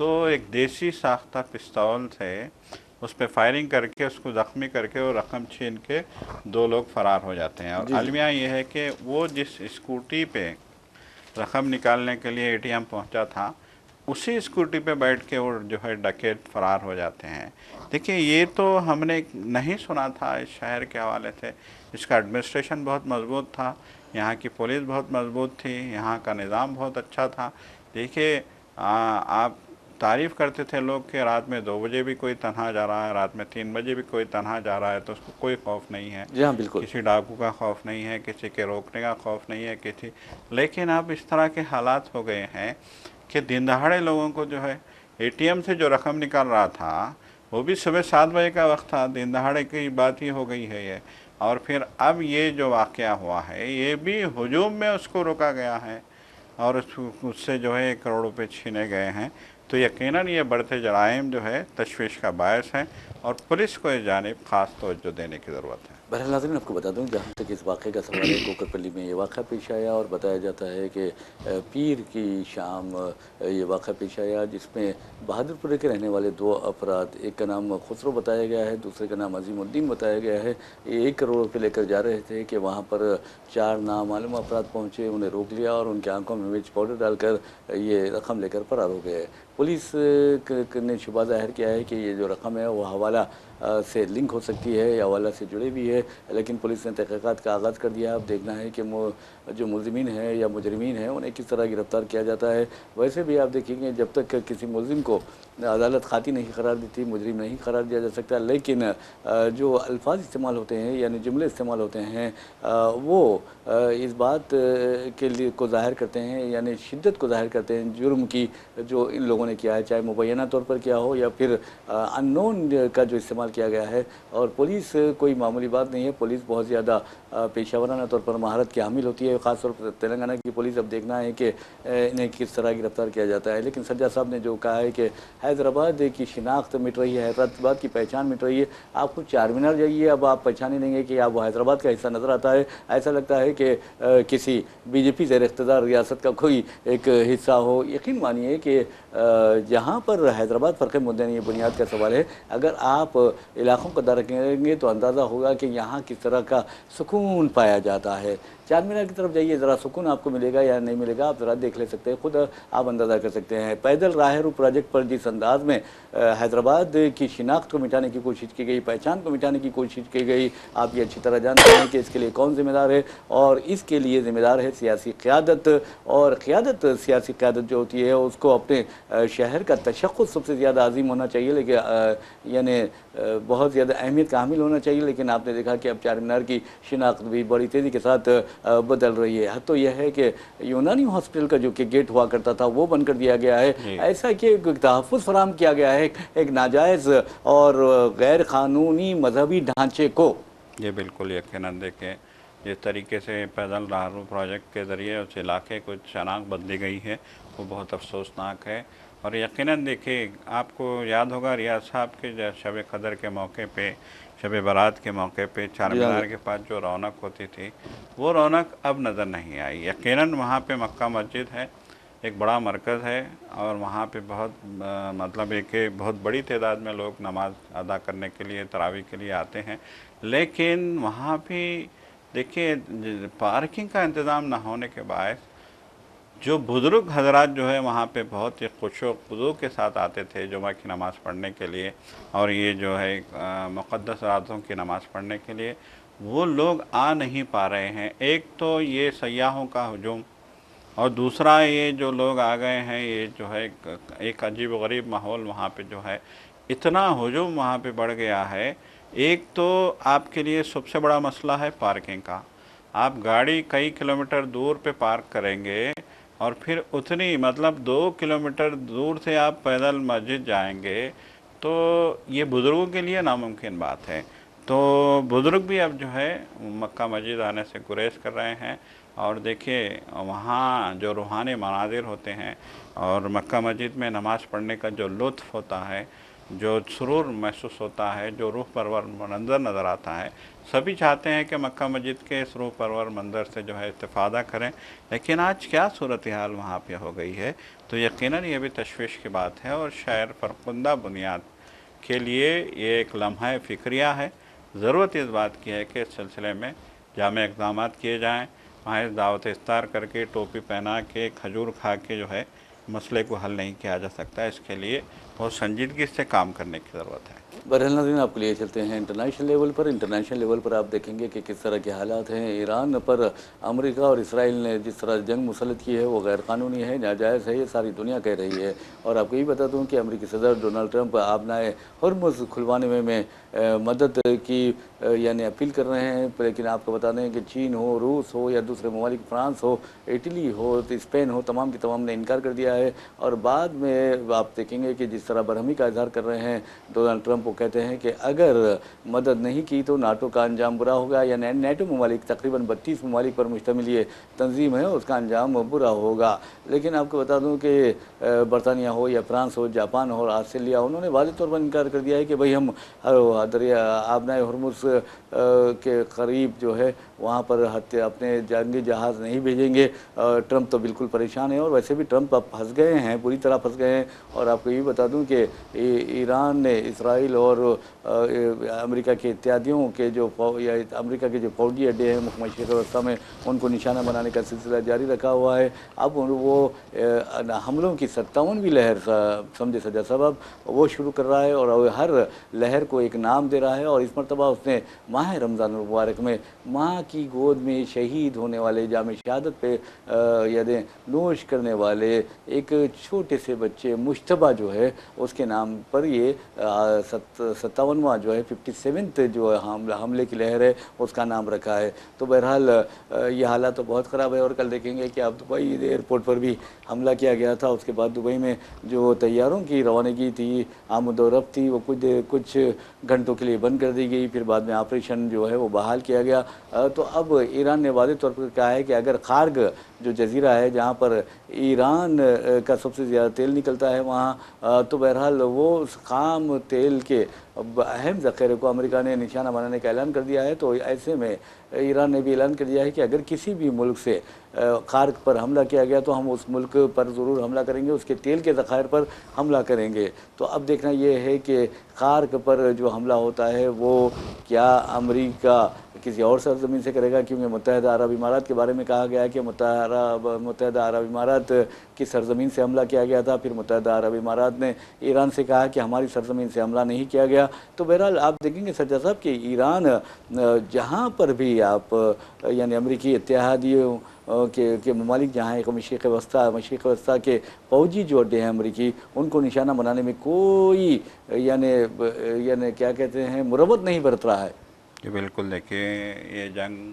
تو ایک دیسی ساختہ پستول سے اس پہ فائرنگ کر کے اس کو زخمی کر کے اور رقم چھین کے 2 لوگ فرار ہو جاتے ہیں. اور جی جی المیہ یہ ہے کہ وہ جس اسکوٹی پہ رقم نکالنے کے لیے ATM پہنچا تھا اسی اسکوٹی پہ بیٹھ کے وہ جو ہے ڈکیت فرار ہو جاتے ہیں. دیکھیں یہ تو ہم نے نہیں سنا تھا اس شہر کے حوالے سے. اس کا ایڈمنسٹریشن بہت مضبوط تھا، یہاں کی پولیس بہت مضبوط تھی، یہاں کا نظام بہت اچھا تھا. دیکھیے آپ تعریف کرتے تھے لوگ کہ رات میں 2 بجے بھی کوئی تنہا جا رہا ہے، رات میں 3 بجے بھی کوئی تنہا جا رہا ہے تو اس کو کوئی خوف نہیں ہے. جی ہاں بالکل. کسی ڈاکو کا خوف نہیں ہے، کسی کے روکنے کا خوف نہیں ہے کسی. لیکن اب اس طرح کے حالات ہو گئے ہیں کہ دن دہاڑے لوگوں کو جو ہے ATM سے جو رقم نکال رہا تھا وہ بھی صبح 7 بجے کا وقت تھا. دن دہاڑے کی بات ہی ہو گئی ہے یہ. اور پھر اب یہ جو واقعہ ہوا ہے یہ بھی ہجوم میں اس کو روکا گیا ہے اور اس سے جو ہے 1 کروڑ روپے چھینے گئے ہیں. تو یقیناً یہ بڑھتے جرائم جو ہے تشویش کا باعث ہیں اور پولیس کو اس جانب خاص توجہ دینے کی ضرورت ہے. بہرحال ناظرین آپ کو بتا دوں جہاں تک اس واقعے کا سوال ہے کوکرپلی میں یہ واقعہ پیش آیا اور بتایا جاتا ہے کہ پیر کی شام یہ واقعہ پیش آیا جس میں بہادر پورے کے رہنے والے 2 افراد، ایک کا نام خسرو بتایا گیا ہے، دوسرے کا نام عظیم الدین بتایا گیا ہے. یہ 1 کروڑ روپے لے کر جا رہے تھے کہ وہاں پر 4 نامعلوم افراد پہنچے، انہیں روک لیا اور ان کی آنکھوں میں مرچ پاؤڈر ڈال کر یہ رقم لے کر فرار ہو گئے. پولیس نے شبہ ظاہر کیا ہے کہ یہ جو رقم ہے وہ حوالہ سے لنک ہو سکتی ہے یا حوالہ سے جڑے بھی ہے، لیکن پولیس نے تحقیقات کا آغاز کر دیا. اب دیکھنا ہے کہ جو ملزمین ہیں یا مجرمین ہیں انہیں کس طرح گرفتار کیا جاتا ہے. ویسے بھی آپ دیکھیں گے جب تک کسی ملزم کو عدالت خاطی نہیں قرار دیتی مجرم نہیں قرار دیا جا سکتا، لیکن جو الفاظ استعمال ہوتے ہیں یعنی جملے استعمال ہوتے ہیں وہ اس بات کے لیے کو ظاہر کرتے ہیں، یعنی شدت کو ظاہر کرتے ہیں جرم کی جو ان لوگوں نے کیا ہے، چاہے مبینہ طور پر کیا ہو یا پھر ان نون کا جو استعمال کیا گیا ہے. اور پولیس کوئی معمولی بات نہیں ہے، پولیس بہت زیادہ پیشہ ورانہ طور پر مہارت کی حامل ہوتی ہے، خاص طور پر تلنگانہ کی پولیس. اب دیکھنا ہے کہ انہیں کس طرح گرفتار کیا جاتا ہے. لیکن سجاد صاحب نے جو کہا ہے کہ حیدرآباد کی شناخت مٹ رہی ہے، حیدرآباد کی پہچان مٹ رہی ہے. آپ کو چار مینار جائیے، اب آپ پہچان ہی نہیں گے کہ آپ وہ حیدرآباد کا حصہ نظر آتا ہے. ایسا لگتا ہے کہ کسی BJP زیر اقتدار ریاست کا کوئی ایک حصہ ہو. یقین مانیے کہ جہاں پر حیدرآباد فرق مدنی بنیاد کا سوال ہے، اگر آپ علاقوں کا دورہ کریں گے تو اندازہ ہوگا کہ یہاں کس طرح کا سکون پایا جاتا ہے. چار مینار کی طرف جائیے، ذرا سکون آپ کو ملے گا یا نہیں ملے گا آپ ذرا دیکھ لے سکتے ہیں، خود آپ اندازہ کر سکتے ہیں. پیدل راہ رو پروجیکٹ پر جس انداز میں حیدرآباد کی شناخت کو مٹانے کی کوشش کی گئی، پہچان کو مٹانے کی کوشش کی گئی، آپ یہ اچھی طرح جانتے ہیں کہ اس کے لیے کون ذمہ دار ہے. اور اس کے لیے ذمہ دار ہے سیاسی قیادت. اور سیاسی قیادت جو ہوتی ہے اس کو اپنے شہر کا تشخص سب سے زیادہ عظیم ہونا چاہیے، لیکن یعنی بہت زیادہ اہمیت کا حامل ہونا چاہیے. لیکن آپ نے دیکھا کہ اب چار مینار کی شناخت بھی بڑی تیزی کے ساتھ بدل رہی ہے. حد تو یہ ہے کہ یونانی ہاسپٹل کا جو کہ گیٹ ہوا کرتا تھا وہ بند کر دیا گیا ہے. ایسا کہ تحفظ فراہم کیا گیا ہے ایک ناجائز اور غیر قانونی مذہبی ڈھانچے کو. یہ بالکل یقیناً دیکھیں جس طریقے سے پیدل راہرو پروجیکٹ کے ذریعے اس علاقے کو شناخت بدلی گئی ہے وہ بہت افسوسناک ہے. اور یقیناً دیکھیں آپ کو یاد ہوگا ریاض صاحب کے شب قدر کے موقع پہ، شب برات کے موقع پہ چار مینار کے پاس جو رونق ہوتی تھی وہ رونق اب نظر نہیں آئی. یقیناً وہاں پہ مکہ مسجد ہے، ایک بڑا مرکز ہے اور وہاں پہ بہت مطلب ہے کہ بہت بڑی تعداد میں لوگ نماز ادا کرنے کے لیے تراویح کے لیے آتے ہیں. لیکن وہاں بھی دیکھیے پارکنگ کا انتظام نہ ہونے کے باعث جو بزرگ حضرات جو ہے وہاں پہ بہت ہی خوش و خضوع کے ساتھ آتے تھے جمعہ کی نماز پڑھنے کے لیے اور یہ جو ہے مقدس راتوں کی نماز پڑھنے کے لیے، وہ لوگ آ نہیں پا رہے ہیں. ایک تو یہ سیاحوں کا ہجوم اور دوسرا یہ جو لوگ آ گئے ہیں، یہ جو ہے ایک عجیب و غریب ماحول وہاں پہ جو ہے اتنا ہجوم وہاں پہ بڑھ گیا ہے. ایک تو آپ کے لیے سب سے بڑا مسئلہ ہے پارکنگ کا. آپ گاڑی کئی کلومیٹر دور پہ پارک کریں گے اور پھر اتنی مطلب 2 کلومیٹر دور سے آپ پیدل مسجد جائیں گے تو یہ بزرگوں کے لیے ناممکن بات ہے. تو بزرگ بھی اب جو ہے مکہ مسجد آنے سے گریز کر رہے ہیں. اور دیکھیے وہاں جو روحانی مناظر ہوتے ہیں اور مکہ مسجد میں نماز پڑھنے کا جو لطف ہوتا ہے جو سرور محسوس ہوتا ہے، جو روح پرور منظر نظر آتا ہے، سبھی چاہتے ہیں کہ مکہ مسجد کے اس روح پرور منظر سے جو ہے استفادہ کریں، لیکن آج کیا صورتحال وہاں پہ ہو گئی ہے، تو یقیناً یہ بھی تشویش کی بات ہے، اور شاید فرخندہ بنیاد کے لیے یہ ایک لمحہ فکریہ ہے۔ ضرورت اس بات کی ہے کہ اس سلسلے میں جامع اقدامات کیے جائیں، محض دعوت افطار کر کے ٹوپی پہنا کے کھجور کھا کے جو ہے مسئلے کو حل نہیں کیا جا سکتا، اس کے لیے بہت سنجیدگی سے کام کرنے کی ضرورت ہے۔ بہرحال ناظرین، آپ کے لیے چلتے ہیں انٹرنیشنل لیول پر۔ انٹرنیشنل لیول پر آپ دیکھیں گے کہ کس طرح کے حالات ہیں۔ ایران پر امریکہ اور اسرائیل نے جس طرح جنگ مسلط کی ہے وہ غیر قانونی ہے، ناجائز ہے، یہ ساری دنیا کہہ رہی ہے۔ اور آپ کو یہ بتا دوں کہ امریکی صدر ڈونلڈ ٹرمپ آبنائے ہرمز کھلوانے میں مدد کی یعنی اپیل کر رہے ہیں، لیکن آپ کو بتا دیں کہ چین ہو، روس ہو یا دوسرے ممالک، فرانس ہو، اٹلی ہو، اسپین ہو، تمام کی تمام نے انکار کر دیا ہے۔ اور بعد میں آپ دیکھیں گے کہ جس طرح برہمی کا اظہار کر رہے ہیں ڈونلڈ ٹرمپ، وہ کہتے ہیں کہ اگر مدد نہیں کی تو ناٹو کا انجام برا ہوگا، یا نیٹو ممالک تقریباً 32 ممالک پر مشتمل یہ تنظیم ہے، اس کا انجام برا ہوگا۔ لیکن آپ کو بتا دوں کہ برطانیہ ہو یا فرانس ہو، جاپان ہو اور آسٹریلیا، انہوں نے واضح طور پر انکار کر دیا ہے کہ بھئی ہم دریا آبنائے ہرمز کے قریب جو ہے وہاں پر اپنے جنگی جہاز نہیں بھیجیں گے۔ ٹرمپ تو بالکل پریشان ہے، اور ویسے بھی ٹرمپ اب پھنس گئے ہیں، بری طرح پھنس گئے ہیں۔ اور آپ کو یہ بتا دوں کہ ایران نے اسرائیل اور امریکہ کے اتحادیوں کے جو یا امریکہ کے جو فوجی اڈے ہیں مشرق وسطیٰ میں، ان کو نشانہ بنانے کا سلسلہ جاری رکھا ہوا ہے۔ اب وہ حملوں کی 57ویں لہر سمجھے سجا سبب وہ شروع کر رہا ہے، اور ہر لہر کو ایک نام دے رہا ہے۔ اور اس مرتبہ اس نے ماہ رمضان المبارک میں ماں کی گود میں شہید ہونے والے، جام شہادت پہ یادیں نوش کرنے والے ایک چھوٹے سے بچے مشتبہ جو ہے اس کے نام پر یہ 57واں جو ہے 57th جو حملے کی لہر ہے اس کا نام رکھا ہے۔ تو بہرحال یہ حالات تو بہت خراب ہے۔ اور کل دیکھیں گے کہ اب دبئی ایئرپورٹ پر بھی حملہ کیا گیا تھا، اس کے بعد دبئی میں جو طیاروں کی روانگی تھی، آمد و رفت تھی، وہ کچھ گھنٹوں کے لیے بند کر دی گئی، پھر بعد میں آپریشن جو ہے وہ بحال کیا گیا۔ تو اب ایران نے واضح طور پر کہا ہے کہ اگر خارگ جو جزیرہ ہے جہاں پر ایران کا سب سے زیادہ تیل نکلتا ہے وہاں، تو بہرحال وہ خام تیل کے اہم ذخیرے کو امریکہ نے نشانہ بنانے کا اعلان کر دیا ہے۔ تو ایسے میں ایران نے بھی اعلان کر دیا ہے کہ اگر کسی بھی ملک سے خارگ پر حملہ کیا گیا تو ہم اس ملک پر ضرور حملہ کریں گے، اس کے تیل کے ذخائر پر حملہ کریں گے۔ تو اب دیکھنا یہ ہے کہ خارگ پر جو حملہ ہوتا ہے وہ کیا امریکہ کسی اور سرزمین سے کرے گا، کیونکہ متحدہ عرب امارات کے بارے میں کہا گیا ہے کہ متحدہ عرب امارات کی سرزمین سے حملہ کیا گیا تھا، پھر متحدہ عرب امارات نے ایران سے کہا کہ ہماری سرزمین سے حملہ نہیں کیا گیا۔ تو بہرحال آپ دیکھیں گے سجاد صاحب کہ ایران جہاں پر بھی آپ یعنی امریکی اتحادیوں کے ممالک جہاں ایک مشرق وسطیٰ کے فوجی جو اڈے ہیں امریکی، ان کو نشانہ بنانے میں کوئی یعنی کیا کہتے ہیں مروت نہیں برت رہا ہے۔ جی بالکل، دیکھیے یہ جنگ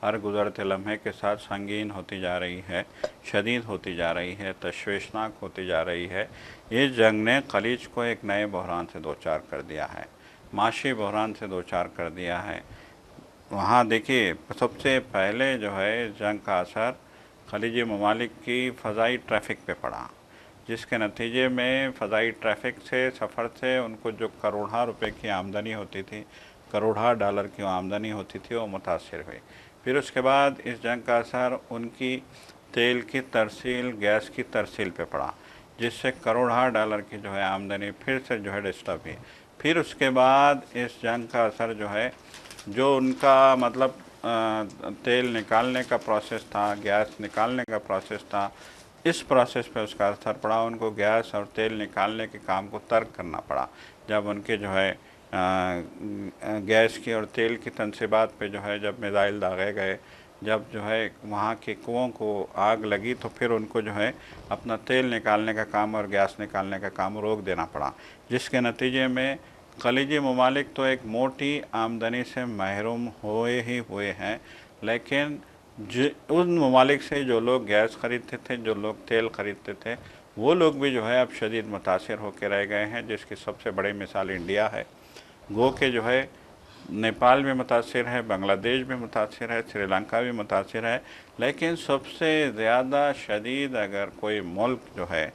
ہر گزرتے لمحے کے ساتھ سنگین ہوتی جا رہی ہے، شدید ہوتی جا رہی ہے، تشویشناک ہوتی جا رہی ہے۔ یہ جنگ نے خلیج کو ایک نئے بحران سے دوچار کر دیا ہے، معاشی بحران سے دوچار کر دیا ہے۔ وہاں دیکھیے سب سے پہلے جو ہے جنگ کا اثر خلیجی ممالک کی فضائی ٹریفک پہ پڑا، جس کے نتیجے میں فضائی ٹریفک سے سفر سے ان کو جو کروڑہ روپے کی آمدنی ہوتی تھی، کروڑہ ڈالر کی آمدنی ہوتی تھی، وہ متاثر ہوئی۔ پھر اس کے بعد اس جنگ کا اثر ان کی تیل کی ترسیل، گیس کی ترسیل پہ پڑا، جس سے کروڑہ ڈالر کی جو ہے آمدنی پھر سے جو ہے ڈسٹرب ہوئی۔ پھر اس کے بعد اس جنگ کا اثر جو ہے جو ان کا مطلب تیل نکالنے کا پروسیس تھا، گیس نکالنے کا پروسیس تھا، اس پروسیس پہ اس کا اثر پڑا۔ ان کو گیس اور تیل نکالنے کے کام کو ترک کرنا پڑا، جب ان کے جو ہے گیس کی اور تیل کی تنصیبات پہ جو ہے جب میزائل داغے گئے، جب جو ہے وہاں کے کنوؤں کو آگ لگی، تو پھر ان کو جو ہے اپنا تیل نکالنے کا کام اور گیس نکالنے کا کام روک دینا پڑا، جس کے نتیجے میں خلیجی ممالک تو ایک موٹی آمدنی سے محروم ہوئے ہیں، لیکن ان ممالک سے جو لوگ گیس خریدتے تھے، جو لوگ تیل خریدتے تھے، وہ لوگ بھی جو ہے اب شدید متاثر ہو کے رہ گئے ہیں، جس کی سب سے بڑی مثال انڈیا ہے۔ گو کہ جو ہے نیپال بھی متاثر ہے، بنگلہ دیش بھی متاثر ہے، سری لنکا بھی متاثر ہے، لیکن سب سے زیادہ شدید اگر کوئی ملک جو ہے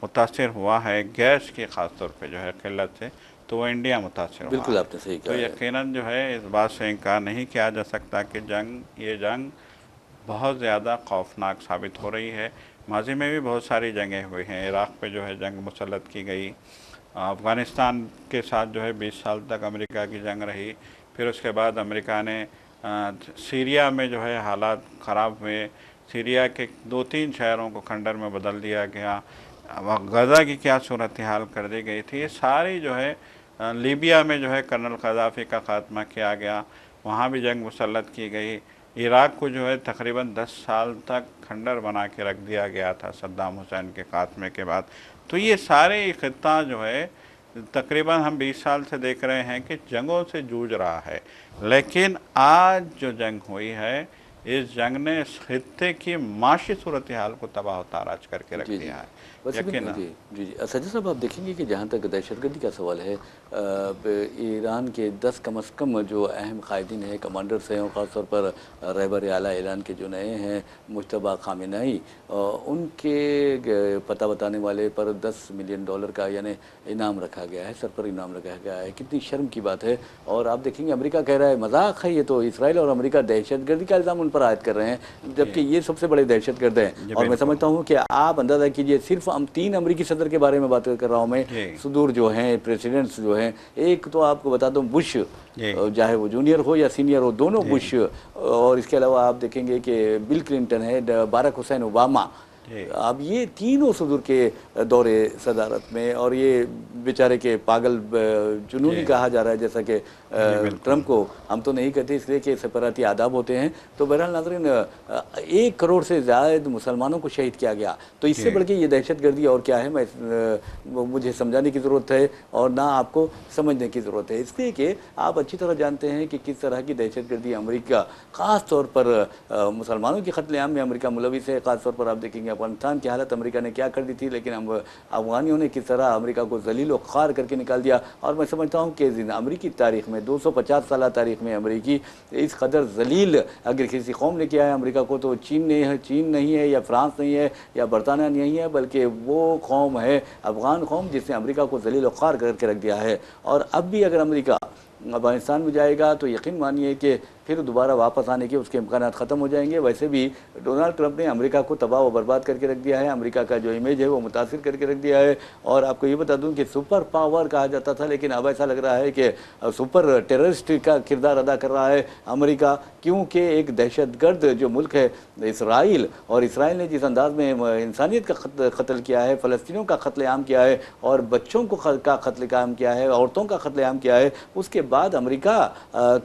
متاثر ہوا ہے گیس کی خاص طور پہ جو ہے قلت سے، تو وہ انڈیا متاثر ہوا بالکل ہے۔ آپ نے صحیح تو کہا ہے۔ یقیناً جو ہے اس بات سے انکار نہیں کیا جا سکتا کہ یہ جنگ بہت زیادہ خوفناک ثابت ہو رہی ہے۔ ماضی میں بھی بہت ساری جنگیں ہوئی ہیں، عراق پہ جو ہے جنگ مسلط کی گئی، افغانستان کے ساتھ جو ہے 20 سال تک امریکہ کی جنگ رہی، پھر اس کے بعد امریکہ نے سیریا میں جو ہے حالات خراب ہوئے، سیریا کے 2-3 شہروں کو کھنڈر میں بدل دیا گیا، غزہ کی کیا صورتحال کر دی گئی تھی، یہ ساری جو ہے لیبیا میں جو ہے کرنل قذافی کا خاتمہ کیا گیا، وہاں بھی جنگ مسلط کی گئی، عراق کو جو ہے تقریباً 10 سال تک کھنڈر بنا کے رکھ دیا گیا تھا صدام حسین کے خاتمے کے بعد۔ تو یہ سارے خطہ جو ہے تقریباً ہم 20 سال سے دیکھ رہے ہیں کہ جنگوں سے جوجھ رہا ہے، لیکن آج جو جنگ ہوئی ہے، اس جنگ نے اس خطے کی معاشی صورتحال کو تباہ و تاراج کر کے رکھ جی جی، دیا ہے۔ ویسے بھی یقیناً جی جی جی سجاد صاحب، آپ دیکھیں گے کہ جہاں تک دہشت گردی کا سوال ہے، ایران کے 10 کم از کم جو اہم قائدین ہیں، کمانڈرز ہیں، اور خاص طور پر رہبر اعلیٰ ایران کے جو نئے ہیں مجتبیٰ خامنہئی، ان کے پتہ بتانے والے پر $10 ملین کا یعنی انعام رکھا گیا ہے، سر پر انعام رکھا گیا ہے۔ کتنی شرم کی بات ہے۔ اور آپ دیکھیں گے امریکہ کہہ رہا ہے مذاق ہے یہ، تو اسرائیل اور امریکہ دہشت گردی کا الزام ان پر عائد کر رہے ہیں، جبکہ یہ سب سے بڑے دہشت گرد ہیں۔ جی اور میں بالکل سمجھتا ہوں کہ آپ اندازہ کیجئے، صرف 3 امریکی صدر کے بارے میں بات کر رہا ہوں میں، جی صدور جو ہیں، پریسیڈنٹس جو ہیں، ایک تو آپ کو بتا دوں بش، جی چاہے وہ جونیئر ہو یا سینئر ہو، دونوں جی بش، اور اس کے علاوہ آپ دیکھیں گے کہ بل کلنٹن ہے، باراک حسین اوباما، جی اب یہ تینوں صدور کے دور صدارت میں، اور یہ بیچارے کے پاگل جنونی جی کہا جا رہا ہے، جیسا کہ جی بالکل ٹرمپ کو ہم تو نہیں کہتے اس لیے کہ سفارتی آداب ہوتے ہیں۔ تو بہرحال ناظرین، 1 کروڑ سے زائد مسلمانوں کو شہید کیا گیا، تو اس سے جی بڑھ کے یہ دہشت گردی اور کیا ہے، مجھے سمجھانے کی ضرورت ہے اور نہ آپ کو سمجھنے کی ضرورت ہے، اس لیے کہ آپ اچھی طرح جانتے ہیں کہ کس طرح کی دہشت گردی امریکہ خاص طور پر مسلمانوں کی قتل عام میں امریکہ ملوث ہے۔ خاص طور پر آپ دیکھیں گے افغانستان کی حالت امریکہ نے کیا کر دی تھی، لیکن افغانیوں نے کس طرح امریکہ کو ذلیل و خوار کر کے نکال دیا۔ اور میں سمجھتا ہوں کہ امریکی تاریخ میں، 250 سالہ تاریخ میں امریکی اس قدر ذلیل اگر کسی قوم نے کیا ہے امریکہ کو، تو چین نہیں ہے یا فرانس نہیں ہے یا برطانیہ نہیں ہے، بلکہ وہ قوم ہے افغان قوم، جس نے امریکہ کو ذلیل و خوار کر کے رکھ دیا ہے۔ اور اب بھی اگر امریکہ افغانستان میں جائے گا تو یقین مانیے کہ پھر دوبارہ واپس آنے کے اس کے امکانات ختم ہو جائیں گے۔ ویسے بھی ڈونلڈ ٹرمپ نے امریکہ کو تباہ و برباد کر کے رکھ دیا ہے، امریکہ کا جو امیج ہے وہ متاثر کر کے رکھ دیا ہے۔ اور آپ کو یہ بتا دوں کہ سپر پاور کہا جاتا تھا، لیکن اب ایسا لگ رہا ہے کہ سپر ٹیررسٹ کا کردار ادا کر رہا ہے امریکہ، کیونکہ ایک دہشت گرد جو ملک ہے اسرائیل، اور اسرائیل نے جس انداز میں انسانیت کا قتل کیا ہے، فلسطینیوں کا قتل عام کیا ہے، اور بچوں کا قتل عام کیا ہے، عورتوں کا قتل عام کیا ہے، اس کے بعد امریکہ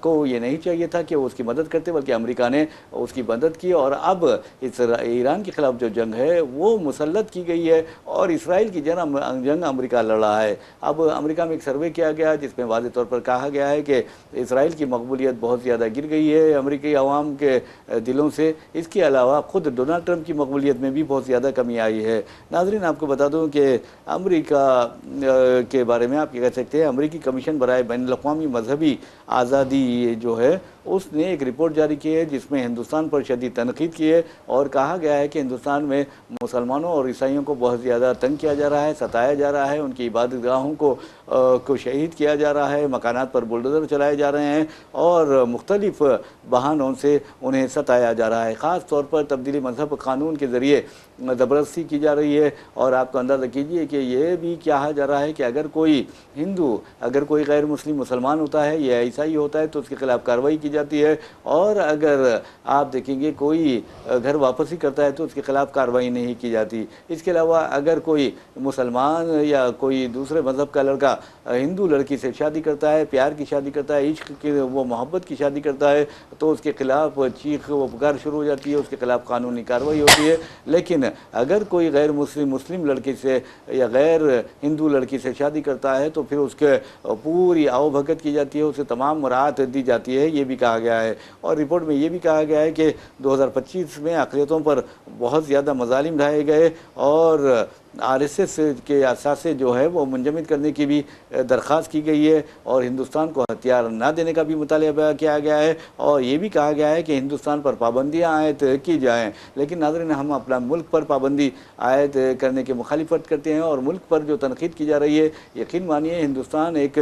کو یہ نہیں چاہیے تھا کہ وہ اس کی مدد کرتے، بلکہ امریکہ نے اس کی مدد کی۔ اور اب ایران کے خلاف جو جنگ ہے وہ مسلط کی گئی ہے، اور اسرائیل کی جنگ امریکہ لڑ رہا ہے۔ اب امریکہ میں ایک سروے کیا گیا جس میں واضح طور پر کہا گیا ہے کہ اسرائیل کی مقبولیت بہت زیادہ گر گئی ہے امریکی عوام کے دلوں سے۔ اس کے علاوہ خود ڈونلڈ ٹرمپ کی مقبولیت میں بھی بہت زیادہ کمی آئی ہے۔ ناظرین، آپ کو بتا دوں کہ امریکہ کے بارے میں آپ کہہ سکتے ہیں، امریکی کمیشن برائے بین الاقوامی مذہبی آزادی جو ہے، اس نے ایک رپورٹ جاری کی ہے جس میں ہندوستان پر شدید تنقید کی ہے، اور کہا گیا ہے کہ ہندوستان میں مسلمانوں اور عیسائیوں کو بہت زیادہ تنگ کیا جا رہا ہے، ستایا جا رہا ہے، ان کی عبادت گاہوں کو شہید کیا جا رہا ہے، مکانات پر بلڈوزر چلائے جا رہے ہیں، اور مختلف بہانوں سے انہیں ستایا جا رہا ہے۔ خاص طور پر تبدیلی مذہب قانون کے ذریعے زبردستی کی جا رہی ہے۔ اور آپ کو اندازہ کیجئے کہ یہ بھی کہا جا رہا ہے کہ اگر کوئی ہندو، اگر کوئی غیر مسلمان ہوتا ہے یا عیسائی ہوتا ہے تو اس کے خلاف کارروائی کی جاتی ہے، اور اگر آپ دیکھیں گے کوئی گھر واپسی کرتا ہے تو اس کے خلاف کارروائی نہیں کی جاتی۔ اس کے علاوہ اگر کوئی مسلمان یا کوئی دوسرے مذہب کا لڑکا ہندو لڑکی سے شادی کرتا ہے، پیار کی شادی کرتا ہے، عشق کی وہ محبت کی شادی کرتا ہے، تو اس کے خلاف چیخ و پکار شروع ہو جاتی ہے، اس کے خلاف قانونی کارروائی ہوتی ہے۔ لیکن اگر کوئی غیر مسلم لڑکی سے یا غیر ہندو لڑکی سے شادی کرتا ہے تو پھر اس کے پوری آؤ بھگت کی جاتی ہے، اسے تمام مراعات دی جاتی ہے، یہ بھی کہا گیا ہے۔ اور رپورٹ میں یہ بھی کہا گیا ہے کہ 2025 میں اقلیتوں پر بہت زیادہ مظالم ڈھائے گئے، اور RSS کے اثاثے جو ہے وہ منجمد کرنے کی بھی درخواست کی گئی ہے، اور ہندوستان کو ہتھیار نہ دینے کا بھی مطالبہ کیا گیا ہے، اور یہ بھی کہا گیا ہے کہ ہندوستان پر پابندیاں عائد کی جائیں۔ لیکن ناظرین، ہم اپنا ملک پر پابندی عائد کرنے کی مخالفت کرتے ہیں، اور ملک پر جو تنقید کی جا رہی ہے، یقین مانیے ہندوستان ایک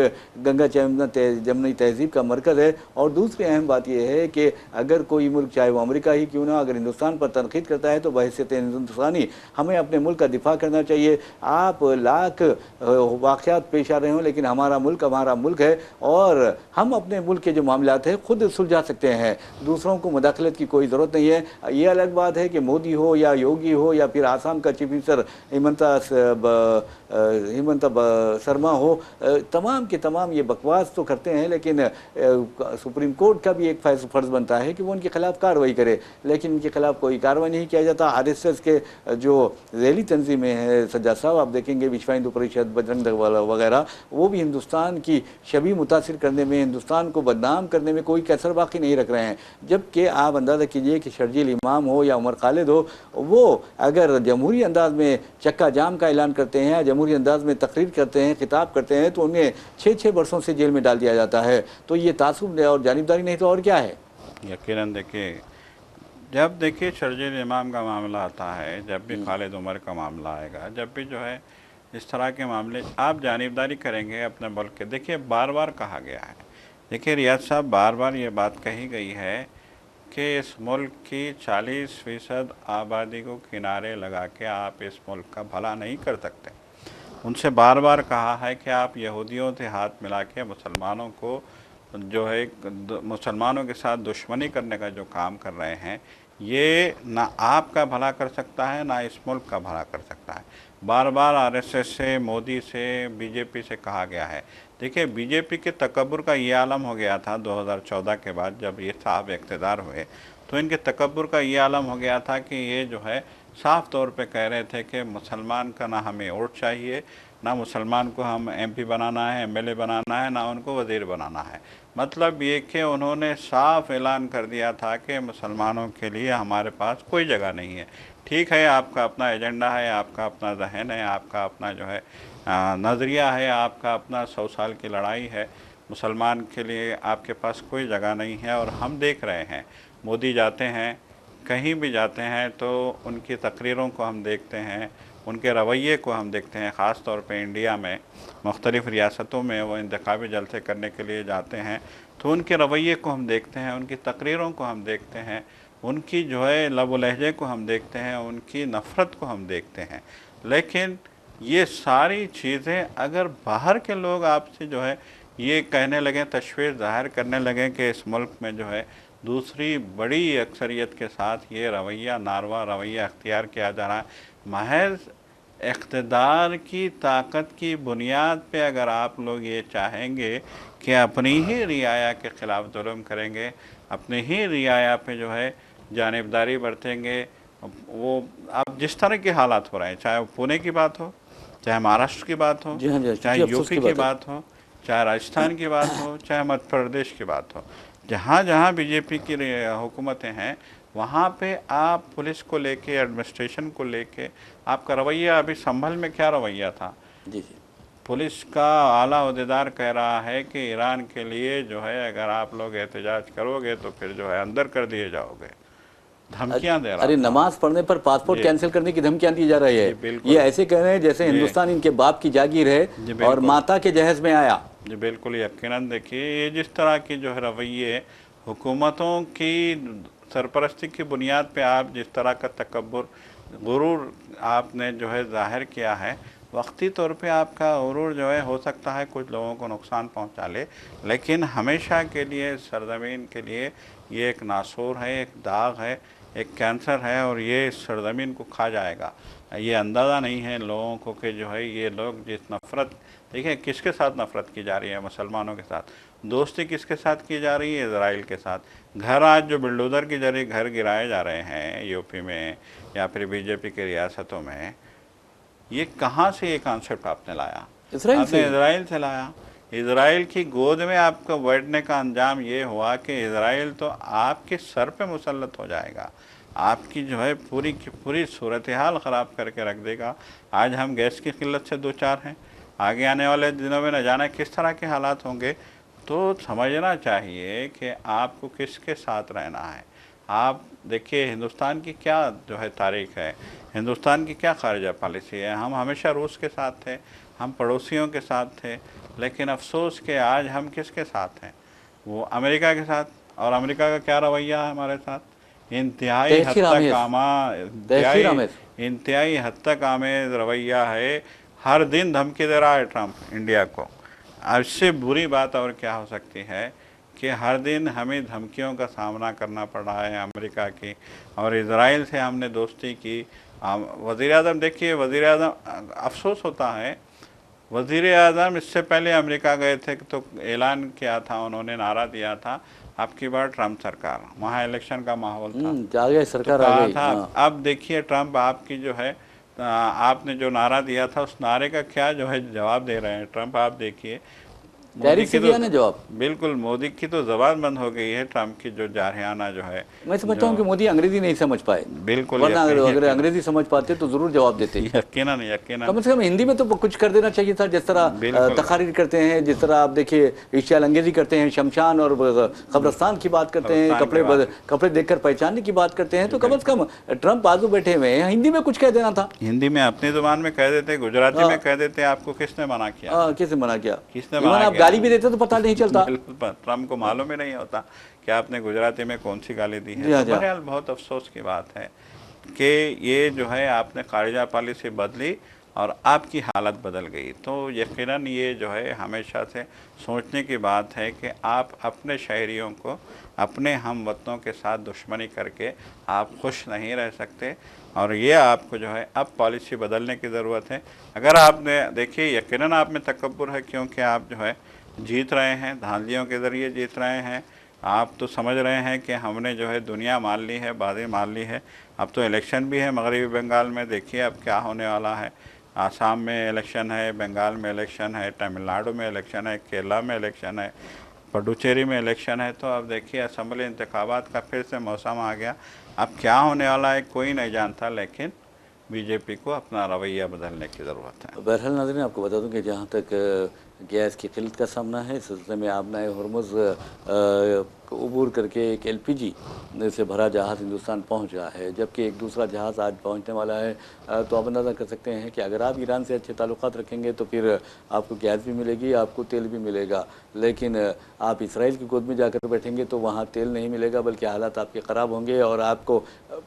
گنگا جمنی تہذیب کا مرکز ہے۔ اور دوسری اہم بات یہ ہے کہ اگر کوئی ملک، چاہے وہ امریکہ ہی کیوں نہ، اگر ہندوستان پر تنقید کرتا ہے تو بحیثیت ہندوستانی ہمیں اپنے ملک کا دفاع کرنا چاہیے۔ آپ لاکھ واقعات پیش آ رہے ہوں، لیکن ہمارا ملک ہے، اور ہم اپنے ملک کے جو معاملات ہیں خود سلجھا سکتے ہیں، دوسروں کو مداخلت کی کوئی ضرورت نہیں ہے۔ یہ الگ بات ہے کہ مودی ہو یا یوگی ہو یا پھر آسام کا چیف منسٹر ہیمنتا شرما ہو، تمام کے تمام یہ بکواس تو کرتے ہیں، لیکن سپریم کورٹ کا بھی ایک فرض بنتا ہے کہ وہ ان کے خلاف کارروائی کرے، لیکن ان کے خلاف کوئی کارروائی نہیں کیا جاتا۔ RSS کے جو ذیلی تنظیمیں ہیں، سجاد صاحب آپ دیکھیں گے وشو ہندو پریشد، بجرنگ دل وغیرہ، وہ بھی ہندوستان کی شبیہ متاثر کرنے میں، ہندوستان کو بدنام کرنے میں کوئی کسر باقی نہیں رکھ رہے ہیں۔ جبکہ آپ اندازہ کیجئے کہ شرجیل امام ہو یا عمر خالد ہو، وہ اگر جمہوری انداز میں چکا جام کا اعلان کرتے ہیں، جمہوری انداز میں تقریر کرتے ہیں، خطاب کرتے ہیں، تو انہیں 6 برسوں سے جیل میں ڈال دیا جاتا ہے۔ تو یہ تعصب اور جانبداری نہیں تو اور کیا ہے؟ یقیناً دیکھیے، جب دیکھیے شرجیل امام کا معاملہ آتا ہے، جب بھی خالد عمر کا معاملہ آئے گا، جب بھی جو ہے اس طرح کے معاملے، آپ جانبداری کریں گے اپنے ملک کے۔ دیکھیے بار بار کہا گیا ہے، دیکھیے ریاض صاحب، بار بار یہ بات کہی گئی ہے کہ اس ملک کی 40% آبادی کو کنارے لگا کے آپ اس ملک کا بھلا نہیں کر سکتے۔ ان سے بار بار کہا ہے کہ آپ یہودیوں سے ہاتھ ملا کے مسلمانوں کو جو ہے مسلمانوں کے ساتھ دشمنی کرنے کا جو کام کر رہے ہیں، یہ نہ آپ کا بھلا کر سکتا ہے، نہ اس ملک کا بھلا کر سکتا ہے۔ بار بار RSS سے، مودی سے، BJP سے کہا گیا ہے۔ دیکھیں BJP کے تکبر کا یہ عالم ہو گیا تھا 2014 کے بعد، جب یہ صاحب اقتدار ہوئے تو ان کے تکبر کا یہ عالم ہو گیا تھا کہ یہ جو ہے صاف طور پہ کہہ رہے تھے کہ مسلمان کا نہ ہمیں ووٹ چاہیے، نہ مسلمان کو ہم MP بنانا ہے، MLA بنانا ہے، نہ ان کو وزیر بنانا ہے۔ مطلب یہ کہ انہوں نے صاف اعلان کر دیا تھا کہ مسلمانوں کے لیے ہمارے پاس کوئی جگہ نہیں ہے۔ ٹھیک ہے، آپ کا اپنا ایجنڈا ہے، آپ کا اپنا ذہن ہے، آپ کا اپنا جو ہے نظریہ ہے، آپ کا اپنا 100 سال کی لڑائی ہے، مسلمان کے لیے آپ کے پاس کوئی جگہ نہیں ہے۔ اور ہم دیکھ رہے ہیں مودی جاتے ہیں، کہیں بھی جاتے ہیں تو ان کی تقریروں کو ہم دیکھتے ہیں، ان کے رویے کو ہم دیکھتے ہیں۔ خاص طور پہ انڈیا میں مختلف ریاستوں میں وہ انتخابی جلسے کرنے کے لیے جاتے ہیں تو ان کے رویے کو ہم دیکھتے ہیں، ان کی تقریروں کو ہم دیکھتے ہیں، ان کی جو ہے لب و لہجے کو ہم دیکھتے ہیں، ان کی نفرت کو ہم دیکھتے ہیں۔ لیکن یہ ساری چیزیں اگر باہر کے لوگ آپ سے جو ہے یہ کہنے لگیں، تشویش ظاہر کرنے لگیں کہ اس ملک میں جو ہے دوسری بڑی اکثریت کے ساتھ یہ رویہ، ناروا رویہ اختیار کیا جا رہا ہے، محض اقتدار کی طاقت کی بنیاد پہ اگر آپ لوگ یہ چاہیں گے کہ اپنی ہی رعایا کے خلاف ظلم کریں گے، اپنی ہی رعایا پہ جو ہے جانبداری برتیں گے، وہ اب جس طرح کے حالات ہو رہے ہیں، چاہے وہ پونے کی بات ہو، چاہے مہاراشٹر کی بات ہو، جی ہاں جی، چاہے افسوس UP کی بات ہو، چاہے راجستھان کی بات ہو، چاہے مدھیہ پردیش کی بات ہو، جہاں جہاں BJP کی حکومتیں ہیں وہاں پہ آپ پولیس کو لے کے، ایڈمنسٹریشن کو لے کے آپ کا رویہ، ابھی سنبھل میں کیا رویہ تھا؟ جی جی، پولیس کا اعلیٰ عہدیدار کہہ رہا ہے کہ ایران کے لیے جو ہے اگر آپ لوگ احتجاج کرو گے تو پھر جو ہے اندر کر دیے جاؤ گے، دھمکیاں دے رہا ارے تھا۔ نماز پڑھنے پر پاسپورٹ جی کینسل کرنے کی دھمکیاں دی جا رہی ہے۔ جی بالکل، یہ ایسے کہہ رہے ہیں جیسے جی ہندوستان ان کے باپ کی جاگیر ہے جی اور بالکل، ماتا کے جہیز میں آیا۔ جی بالکل، یقیناً دیکھیے یہ جس طرح کی جو ہے رویے حکومتوں کی سرپرستی کی بنیاد پہ آپ جس طرح کا تکبر، غرور آپ نے جو ہے ظاہر کیا ہے، وقتی طور پہ آپ کا غرور جو ہے ہو سکتا ہے کچھ لوگوں کو نقصان پہنچا لے، لیکن ہمیشہ کے لیے سرزمین کے لیے یہ ایک ناسور ہے، ایک داغ ہے، ایک کینسر ہے، اور یہ اس سرزمین کو کھا جائے گا۔ یہ اندازہ نہیں ہے لوگوں کو کہ جو ہے یہ لوگ جس نفرت، دیکھیں کس کے ساتھ نفرت کی جا رہی ہے، مسلمانوں کے ساتھ دوستی کس کے ساتھ کی جا رہی ہے، اسرائیل کے ساتھ۔ گھر آج جو بلڈوزر کے ذریعے گھر گرائے جا رہے ہیں UP میں یا پھر BJP کی ریاستوں میں، یہ کہاں سے یہ کانسیپٹ آپ نے لایا؟ اسرائیل آپ سے نے اسرائیل سے لایا۔ اسرائیل کی گود میں آپ کو بیٹھنے کا انجام یہ ہوا کہ اسرائیل تو آپ کے سر پہ مسلط ہو جائے گا، آپ کی جو ہے پوری کی پوری صورتحال خراب کر کے رکھ دے گا۔ آج ہم گیس کی قلت سے دو چار ہیں، آگے آنے والے دنوں میں نہ جانا کس طرح کے حالات ہوں گے۔ تو سمجھنا چاہیے کہ آپ کو کس کے ساتھ رہنا ہے۔ آپ دیکھیے ہندوستان کی کیا جو ہے تاریخ ہے، ہندوستان کی کیا خارجہ پالیسی ہے۔ ہم ہمیشہ روس کے ساتھ تھے، ہم پڑوسیوں کے ساتھ تھے، لیکن افسوس کہ آج ہم کس کے ساتھ ہیں؟ وہ امریکہ کے ساتھ۔ اور امریکہ کا کیا رویہ ہے ہمارے ساتھ؟ انتہائی حد تحقیر تک آمیز، تحقیر آمیز۔ انتہائی حد تک آمیز رویہ ہے۔ ہر دن دھمکی دے رہا ہے ٹرمپ انڈیا کو۔ اس سے بری بات اور کیا ہو سکتی ہے کہ ہر دن ہمیں دھمکیوں کا سامنا کرنا پڑ رہا ہے امریکہ کی، اور اسرائیل سے ہم نے دوستی کی۔ وزیر اعظم دیکھیے، وزیر اعظم افسوس ہوتا ہے، وزیر اعظم اس سے پہلے امریکہ گئے تھے تو اعلان کیا تھا، انہوں نے نعرہ دیا تھا اب کی بار ٹرمپ سرکار، وہاں الیکشن کا ماحول تھا آ گئی تو سرکار، آ کہا گئی۔ تھا اب دیکھیے ٹرمپ آپ کی جو ہے آپ نے جو نعرہ دیا تھا اس نعرے کا کیا جو ہے جواب دے رہے ہیں ٹرمپ۔ آپ دیکھیے مودی ٹیرف سے کی تو دیا نا جواب۔ بالکل مودی کی تو زبان بند ہو گئی ہے، ٹرمپ کی جو جارحانہ جو ہے۔ میں سمجھتا ہوں کہ مودی انگریزی نہیں سمجھ پائے، بالکل ورنہ اگر انگریزی سمجھ پاتے تو ضرور جواب دیتے۔ یقیناً یقیناً کم سے کم ہندی میں تو کچھ کر دینا چاہیے تھا، جس طرح تقاریر کرتے ہیں، جس طرح آپ دیکھیے اشتعال انگیزی کرتے ہیں، شمشان اور قبرستان کی بات کرتے ہیں، کپڑے دیکھ کر پہچاننے کی بات کرتے ہیں، تو کم از کم ٹرمپ بازو بیٹھے ہوئے ہیں، ہندی میں کچھ کہہ دینا تھا۔ ہندی میں اپنی زبان میں کہہ دیتے، گجراتی میں کہہ دیتے۔ آپ کو کس نے منع کیا؟ کس نے منع کیا؟ کس نے ایون منع آپ کیا؟ گالی بھی دیتے تو پتہ نہیں چلتا۔ بالکل ٹرمپ کو معلوم ہی نہیں ہوتا کہ آپ نے گجراتی میں کون سی گالی دی ہے۔ جی ہاں، تو بہرحال بہت افسوس کی بات ہے کہ یہ جو ہے آپ نے خارجہ پالیسی بدلی اور آپ کی حالت بدل گئی۔ تو یقیناً یہ جو ہے ہمیشہ سے سوچنے کی بات ہے کہ آپ اپنے شہریوں کو، اپنے ہم وطنوں کے ساتھ دشمنی کر کے آپ خوش نہیں رہ سکتے، اور یہ آپ کو جو ہے اب پالیسی بدلنے کی ضرورت ہے۔ اگر آپ نے دیکھیے یقیناً آپ میں تکبر ہے، کیونکہ آپ جو ہے جیت رہے ہیں، دھاندلیوں کے ذریعے جیت رہے ہیں۔ آپ تو سمجھ رہے ہیں کہ ہم نے جو ہے دنیا مان لی ہے، بازی مان لی ہے۔ اب تو الیکشن بھی ہے مغربی بنگال میں، دیکھیے اب کیا ہونے والا ہے۔ آسام میں الیکشن ہے، بنگال میں الیکشن ہے، تمل ناڈو میں الیکشن ہے، کیرلا میں الیکشن ہے، پڈوچیری میں الیکشن ہے۔ تو اب دیکھیے اسمبلی انتخابات کا پھر سے موسم آ گیا۔ اب کیا ہونے والا ہے کوئی نہیں جانتا، لیکن بی جے پی کو اپنا رویہ بدلنے کی ضرورت ہے۔ بہرحال ناظرین، آپ کو بتا دوں کہ جہاں تک گیس کی قلت کا سامنا ہے، اس سلسلے میں آبنائے ہرمز عبور کر کے ایک ایل پی جی سے بھرا جہاز ہندوستان پہنچ رہا ہے، جبکہ ایک دوسرا جہاز آج پہنچنے والا ہے۔ تو آپ اندازہ کر سکتے ہیں کہ اگر آپ ایران سے اچھے تعلقات رکھیں گے تو پھر آپ کو گیس بھی ملے گی، آپ کو تیل بھی ملے گا، لیکن آپ اسرائیل کی گود میں جا کر بیٹھیں گے تو وہاں تیل نہیں ملے گا، بلکہ حالات آپ کے خراب ہوں گے اور آپ کو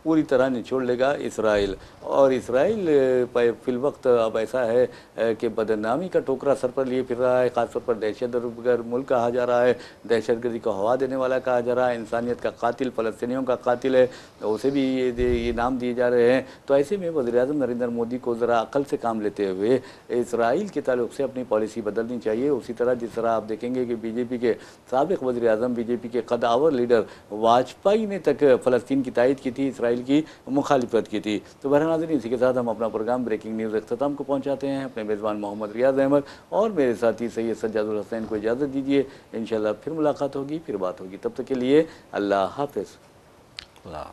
پوری طرح نچوڑ لے گا اسرائیل۔ اور اسرائیل فی الوقت اب ایسا ہے کہ بدنامی کا ٹوکرا سر پر لیے پھر رہا ہے، خاص طور پر دہشت گرد ملک کہا جا رہا ہے، دہشت گردی کو ہوا دینے والا کہا جا رہا ہے، انسانیت کا قاتل، فلسطینیوں کا قاتل ہے، اسے بھی یہ نام دیے جا رہے ہیں۔ تو ایسے میں وزیر اعظم نریندر مودی کو ذرا عقل سے کام لیتے ہوئے اسرائیل کے تعلق سے اپنی پالیسی بدلنی چاہیے، اسی طرح جس طرح آپ دیکھیں گے کہ بی جے پی کے سابق وزیر اعظم، بی جے پی کے قدآور لیڈر واجپئی نے تک فلسطین کی تائید کی تھی، اسرائیل کی مخالفت کی تھی۔ تو بہرحال ناظرین، اسی کے ساتھ ہم اپنا پروگرام بریکنگ نیوز اختتام کو پہنچاتے ہیں۔ اپنے میزبان محمد ریاض احمد اور میرے ساتھی سید سجاد الحسین کو اجازت دیجیے، انشاءاللہ پھر ملاقات ہوگی، پھر بات ہوگی، تب تک کے لیے اللہ حافظ۔ اللہ